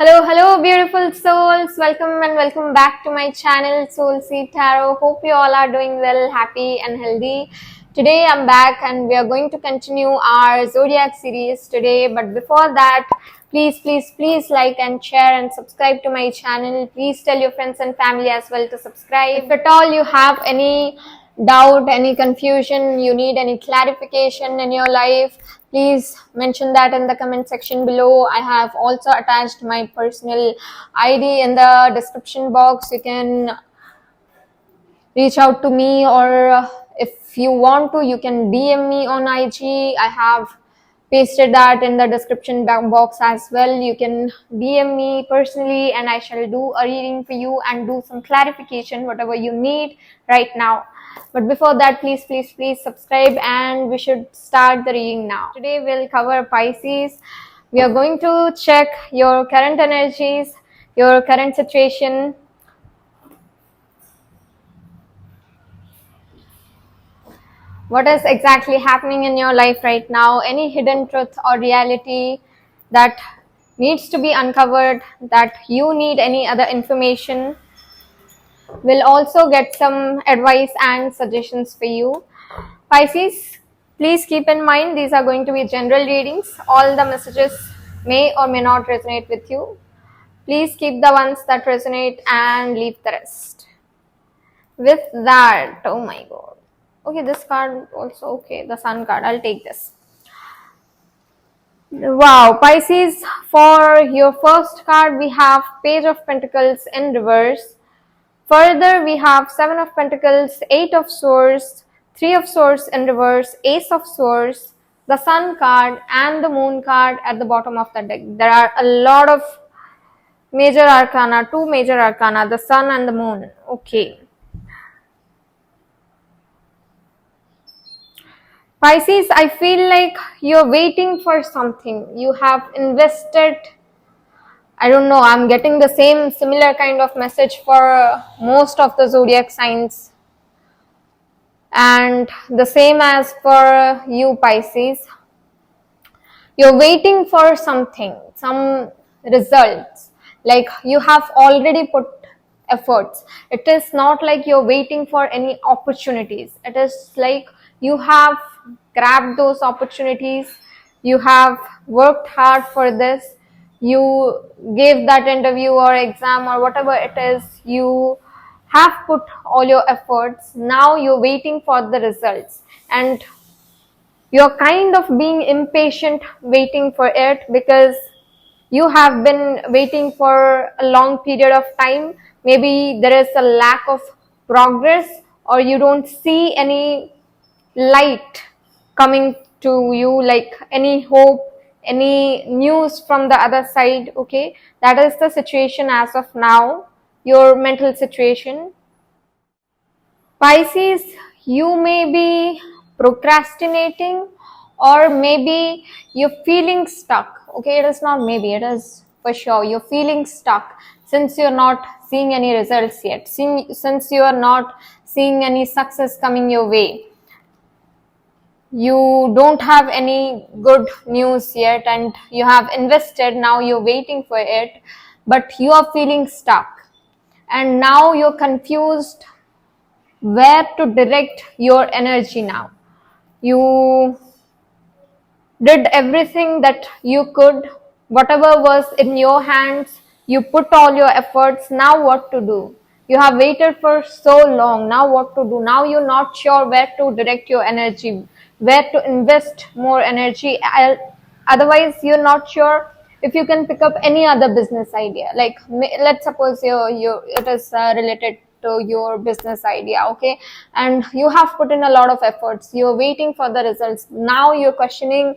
Hello, beautiful souls. Welcome back to my channel, Soul Seed Tarot. Hope you all are doing well, happy, and healthy. Today, I'm back and we are going to continue our Zodiac series today. But before that, please like and share and subscribe to my channel. Please tell your friends and family as well to subscribe. If at all you have any doubt, any confusion, you need any clarification in your life, please mention that in the comment section below. I have also attached my personal ID in the description box. You can reach out to me, or if you want to, you can DM me on IG. I have pasted that in the description box as well. You can DM me personally and I shall do a reading for you and do some clarification, whatever you need right now. But before that, please subscribe and we should start the reading now. Today we'll cover Pisces. We are going to check your current energies, your current situation. What is exactly happening in your life right now? Any hidden truth or reality that needs to be uncovered, that you need any other information? We'll also get some advice and suggestions for you. Pisces, please keep in mind these are going to be general readings. All the messages may or may not resonate with you. Please keep the ones that resonate and leave the rest. With that, oh my god. Okay, this card also, okay, the Sun card, I'll take this. Wow, Pisces, for your first card, we have Page of Pentacles in reverse. Further, we have 7 of Pentacles, 8 of Swords, 3 of Swords in reverse, Ace of Swords, the Sun card, and the Moon card at the bottom of the deck. There are a lot of major arcana, 2 major arcana, the Sun and the Moon. Okay. Pisces, I feel like you're waiting for something. You have invested, I don't know, I'm getting the similar kind of message for most of the zodiac signs. And the same as for you, Pisces. You're waiting for something, some results. Like you have already put efforts. It is not like you're waiting for any opportunities. It is like you have grabbed those opportunities. You have worked hard for this. You gave that interview or exam or whatever it is. You have put all your efforts. Now you're waiting for the results. And you're kind of being impatient waiting for it because you have been waiting for a long period of time. Maybe there is a lack of progress or you don't see any light coming to you, like any hope, any news from the other side. Okay, that is the situation as of now, your mental situation. Pisces, you may be procrastinating or maybe you're feeling stuck. Okay, it is not maybe, it is for sure. You're feeling stuck since you're not seeing any results yet, since you are not seeing any success coming your way. You don't have any good news yet and you have invested, now you're waiting for it, but you are feeling stuck and now you're confused where to direct your energy now. You did everything that you could, whatever was in your hands, you put all your efforts. Now what to do? You have waited for so long. Now what to do? Now you're not sure where to direct your energy, where to invest more energy. Otherwise, you're not sure if you can pick up any other business idea. Like let's suppose it is related to your business idea, okay, and you have put in a lot of efforts. You're waiting for the results. Now you're questioning,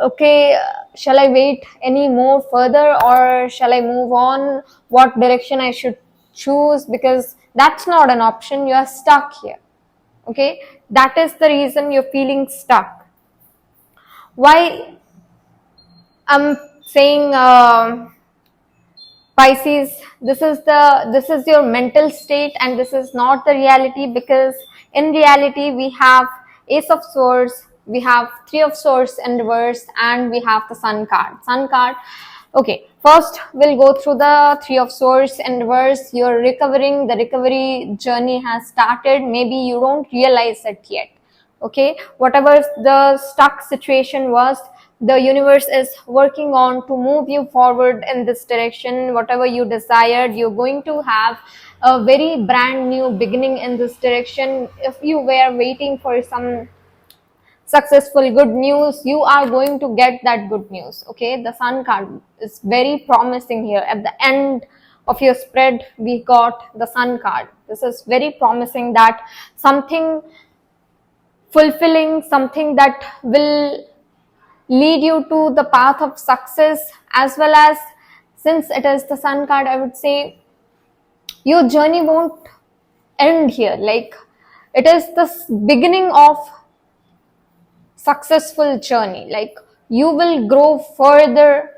okay, shall I wait any more further or shall I move on? What direction I should choose? Because that's not an option. You are stuck here. Okay, that is the reason you're feeling stuck. Why I'm saying Pisces, this is your mental state and this is not the reality, because in reality we have Ace of Swords, we have 3 of Swords in reverse, and we have the Sun card. Sun card Okay, first we'll go through the Three of Swords in reverse. You're recovering, the recovery journey has started. Maybe you don't realize it yet. Okay, whatever the stuck situation was, the universe is working on to move you forward in this direction. Whatever you desired, you're going to have a very brand new beginning in this direction. If you were waiting for some successful good news, you are going to get that good news. Okay, the Sun card is very promising here. At the end of your spread, we got the Sun card. This is very promising that something fulfilling, something that will lead you to the path of success, as well as, since it is the Sun card, I would say your journey won't end here. Like, it is the beginning of successful journey. Like, you will grow further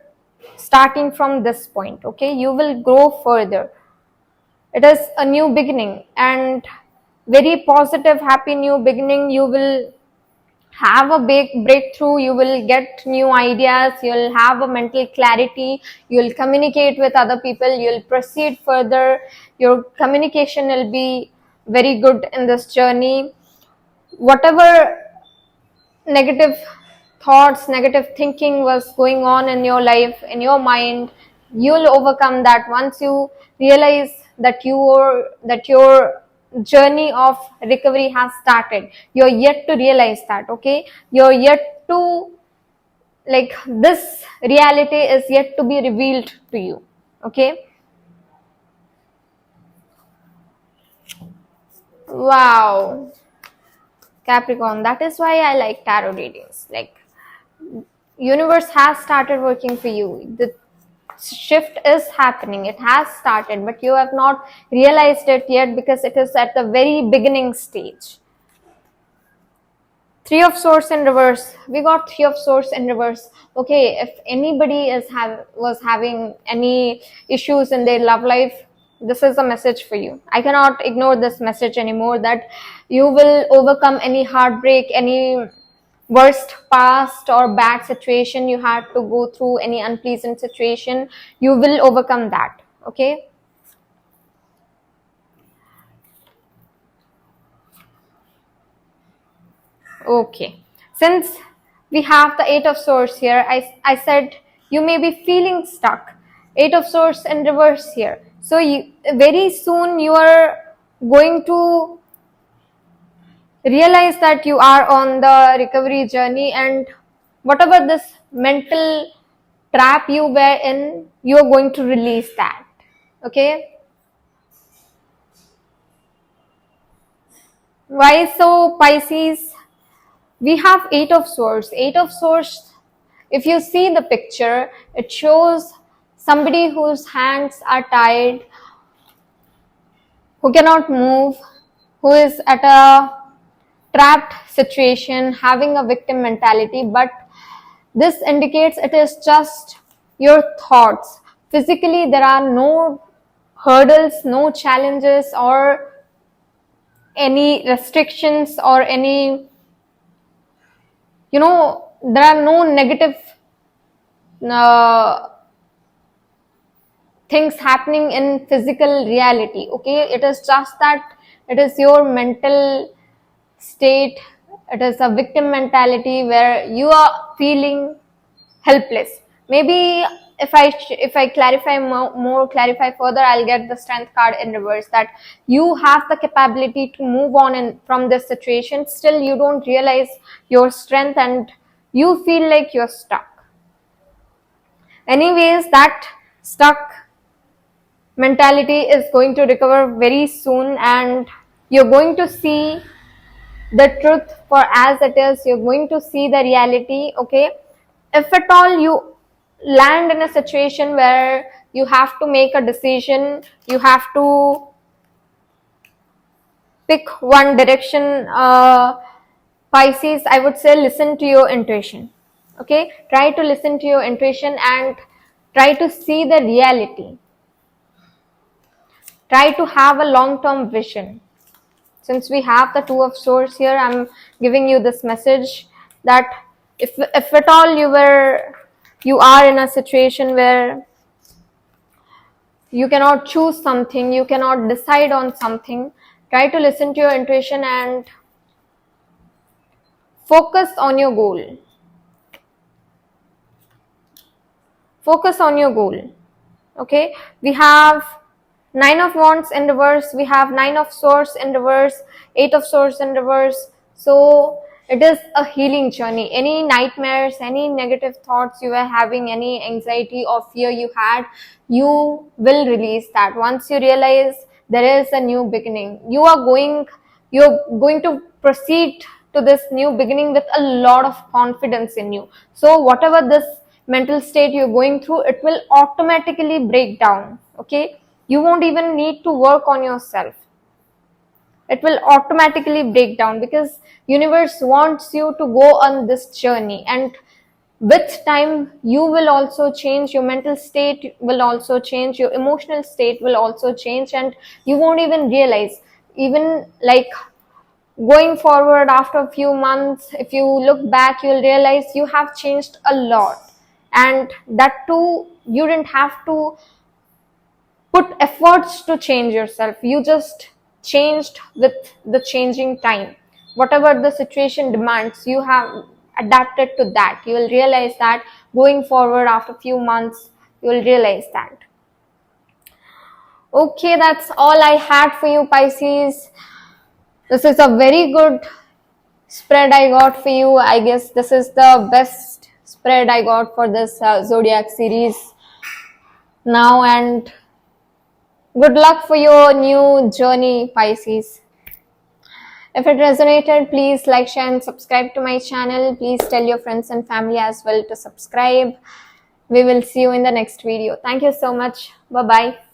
starting from this point. Okay, you will grow further. It is a new beginning, and very positive, happy new beginning. You will have a big breakthrough. You will get new ideas. You'll have a mental clarity. You'll communicate with other people. You'll proceed further. Your communication will be very good in this journey. Whatever negative thoughts, negative thinking was going on in your life, in your mind, you'll overcome that once you realize that your journey of recovery has started. You're yet to realize that. Okay, you're yet to, like, this reality is yet to be revealed to you. Okay, wow, Capricorn, that is why I like tarot readings. Like, universe has started working for you. The shift is happening. It has started, but you have not realized it yet because it is at the very beginning stage. Three of Swords in reverse. We got Three of Swords in reverse. Okay, if anybody was having any issues in their love life, this is a message for you. I cannot ignore this message anymore, that you will overcome any heartbreak, any worst past or bad situation you had to go through, any unpleasant situation. You will overcome that. Okay, okay, since we have the Eight of Swords here, I said you may be feeling stuck. Eight of Swords in reverse here. So very soon you are going to realize that you are on the recovery journey, and whatever this mental trap you were in, you are going to release that. Okay, why so, Pisces? We have Eight of Swords. Eight of Swords, if you see the picture, it shows somebody whose hands are tied, who cannot move, who is at a trapped situation, having a victim mentality. But this indicates it is just your thoughts. Physically, there are no hurdles, no challenges, or any restrictions, or any, there are no negative things happening in physical reality. Okay, it is just that it is your mental state. It is a victim mentality where you are feeling helpless. Maybe if I clarify more clarify further, I'll get the Strength card in reverse, that you have the capability to move on from this situation. Still, you don't realize your strength, and you feel like you're stuck. Anyways, that stuck mentality is going to recover very soon, and you're going to see the truth for as it is. You're going to see the reality. Okay, if at all you land in a situation where you have to make a decision, you have to pick one direction, Pisces, I would say listen to your intuition. Okay, try to listen to your intuition and try to see the reality. Try to have a long-term vision. Since we have the Two of Swords here, I'm giving you this message that if at all you were you are in a situation where you cannot choose something, you cannot decide on something, try to listen to your intuition and focus on your goal. Focus on your goal. Okay, we have 9 of Wands in reverse, we have 9 of Swords in reverse, 8 of Swords in reverse. So it is a healing journey. Any nightmares, any negative thoughts you were having, any anxiety or fear you had, you will release that. Once you realize there is a new beginning, you're going to proceed to this new beginning with a lot of confidence in you. So whatever this mental state you're going through, it will automatically break down. Okay, you won't even need to work on yourself. It will automatically break down because universe wants you to go on this journey, and with time you will also change, your mental state will also change, your emotional state will also change, and you won't even realize. Even like going forward after a few months, if you look back, you'll realize you have changed a lot, and that too you didn't have to put efforts to change yourself. You just changed with the changing time. Whatever the situation demands, you have adapted to that. You will realize that going forward after a few months, you will realize that. Okay, that's all I had for you, Pisces. This is a very good spread I got for you. I guess this is the best spread I got for this zodiac series now, and good luck for your new journey, Pisces. If it resonated, please like, share and subscribe to my channel. Please tell your friends and family as well to subscribe. We will see you in the next video. Thank you so much. Bye-bye.